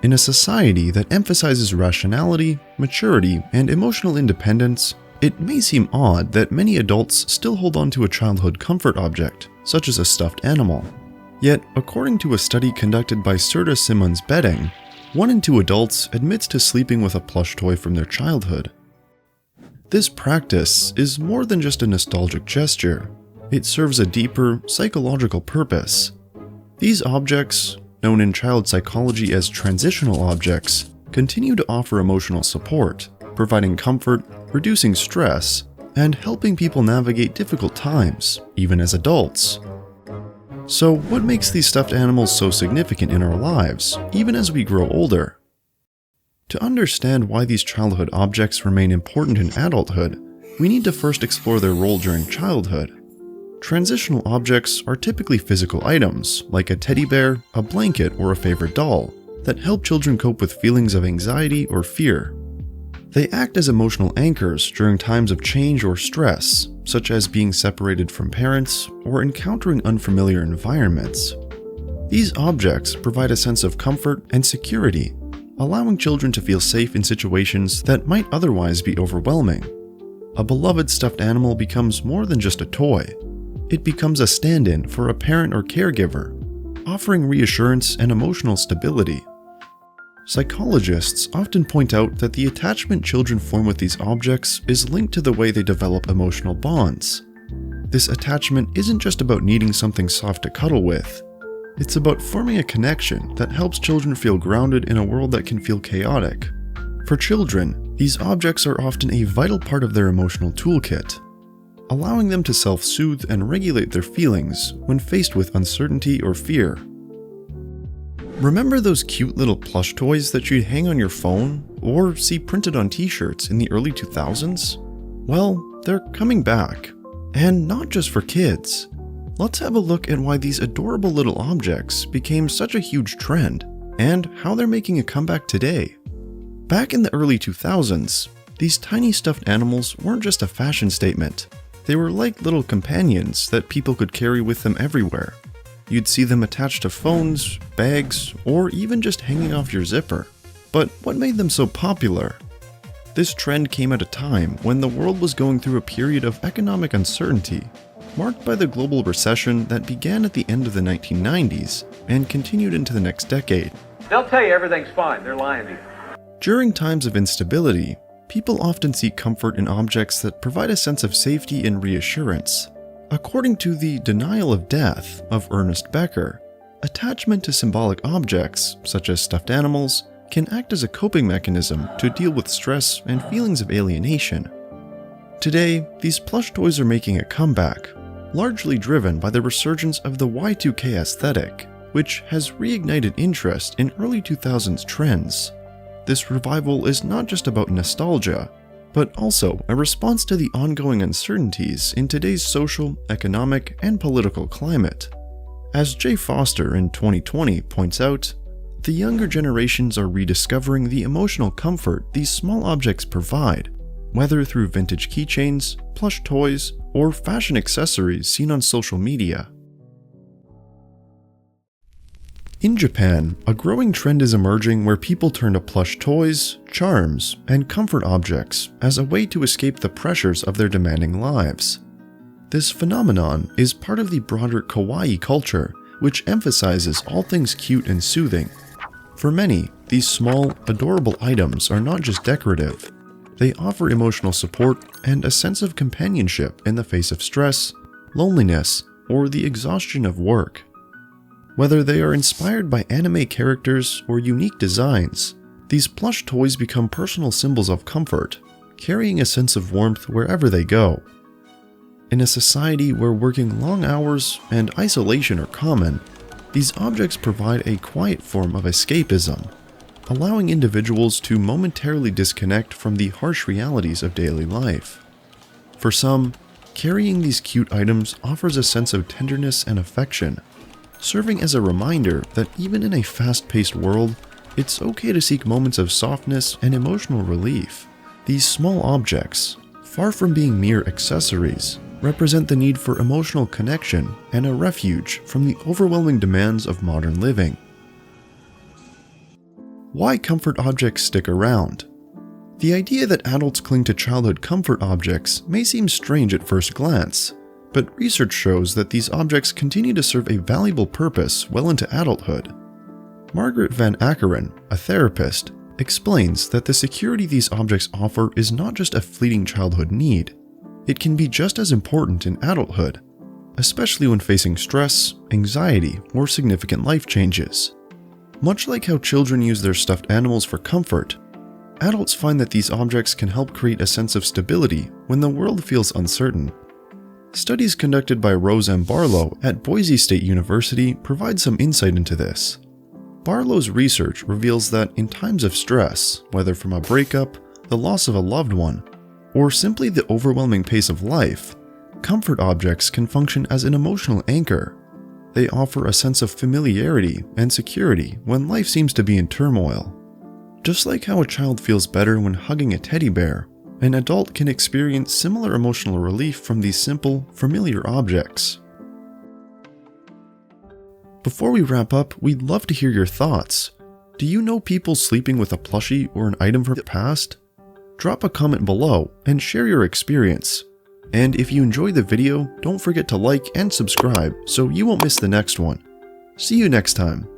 In a society that emphasizes rationality, maturity, and emotional independence, it may seem odd that many adults still hold on to a childhood comfort object, such as a stuffed animal. Yet, according to a study conducted by Serta Simmons Betting, 1 in 2 adults admits to sleeping with a plush toy from their childhood. This practice is more than just a nostalgic gesture. It serves a deeper, psychological purpose. These objects, known in child psychology as transitional objects, continue to offer emotional support, providing comfort, reducing stress, and helping people navigate difficult times, even as adults. So, what makes these stuffed animals so significant in our lives, even as we grow older? To understand why these childhood objects remain important in adulthood, we need to first explore their role during childhood. Transitional objects are typically physical items, like a teddy bear, a blanket, or a favorite doll, that help children cope with feelings of anxiety or fear. They act as emotional anchors during times of change or stress, such as being separated from parents or encountering unfamiliar environments. These objects provide a sense of comfort and security, allowing children to feel safe in situations that might otherwise be overwhelming. A beloved stuffed animal becomes more than just a toy. It becomes a stand-in for a parent or caregiver, offering reassurance and emotional stability. Psychologists often point out that the attachment children form with these objects is linked to the way they develop emotional bonds. This attachment isn't just about needing something soft to cuddle with. It's about forming a connection that helps children feel grounded in a world that can feel chaotic. For children, these objects are often a vital part of their emotional toolkit, allowing them to self-soothe and regulate their feelings when faced with uncertainty or fear. Remember those cute little plush toys that you'd hang on your phone or see printed on t-shirts in the early 2000s? Well, they're coming back. And not just for kids. Let's have a look at why these adorable little objects became such a huge trend, and how they're making a comeback today. Back in the early 2000s, these tiny stuffed animals weren't just a fashion statement. They were like little companions that people could carry with them everywhere. You'd see them attached to phones, bags, or even just hanging off your zipper. But what made them so popular? This trend came at a time when the world was going through a period of economic uncertainty, marked by the global recession that began at the end of the 1990s and continued into the next decade. They'll tell you everything's fine. They're lying to you. During times of instability, people often seek comfort in objects that provide a sense of safety and reassurance. According to the Denial of Death of Ernest Becker, attachment to symbolic objects, such as stuffed animals, can act as a coping mechanism to deal with stress and feelings of alienation. Today, these plush toys are making a comeback, largely driven by the resurgence of the Y2K aesthetic, which has reignited interest in early 2000s trends. This revival is not just about nostalgia, but also a response to the ongoing uncertainties in today's social, economic, and political climate. As Jay Foster in 2020 points out, the younger generations are rediscovering the emotional comfort these small objects provide, whether through vintage keychains, plush toys, or fashion accessories seen on social media. In Japan, a growing trend is emerging where people turn to plush toys, charms, and comfort objects as a way to escape the pressures of their demanding lives. This phenomenon is part of the broader Kawaii culture, which emphasizes all things cute and soothing. For many, these small, adorable items are not just decorative. They offer emotional support and a sense of companionship in the face of stress, loneliness, or the exhaustion of work. Whether they are inspired by anime characters or unique designs, these plush toys become personal symbols of comfort, carrying a sense of warmth wherever they go. In a society where working long hours and isolation are common, these objects provide a quiet form of escapism, allowing individuals to momentarily disconnect from the harsh realities of daily life. For some, carrying these cute items offers a sense of tenderness and affection, serving as a reminder that even in a fast-paced world, it's okay to seek moments of softness and emotional relief. These small objects, far from being mere accessories, represent the need for emotional connection and a refuge from the overwhelming demands of modern living. Why comfort objects stick around? The idea that adults cling to childhood comfort objects may seem strange at first glance, but research shows that these objects continue to serve a valuable purpose well into adulthood. Margaret Van Ackeren, a therapist, explains that the security these objects offer is not just a fleeting childhood need. It can be just as important in adulthood, especially when facing stress, anxiety, or significant life changes. Much like how children use their stuffed animals for comfort, adults find that these objects can help create a sense of stability when the world feels uncertain. Studies conducted by Rose M. Barlow at Boise State University provide some insight into this. Barlow's research reveals that in times of stress, whether from a breakup, the loss of a loved one, or simply the overwhelming pace of life, comfort objects can function as an emotional anchor. They offer a sense of familiarity and security when life seems to be in turmoil. Just like how a child feels better when hugging a teddy bear, an adult can experience similar emotional relief from these simple, familiar objects. Before we wrap up, we'd love to hear your thoughts. Do you know people sleeping with a plushie or an item from the past? Drop a comment below and share your experience. And if you enjoyed the video, don't forget to like and subscribe so you won't miss the next one. See you next time.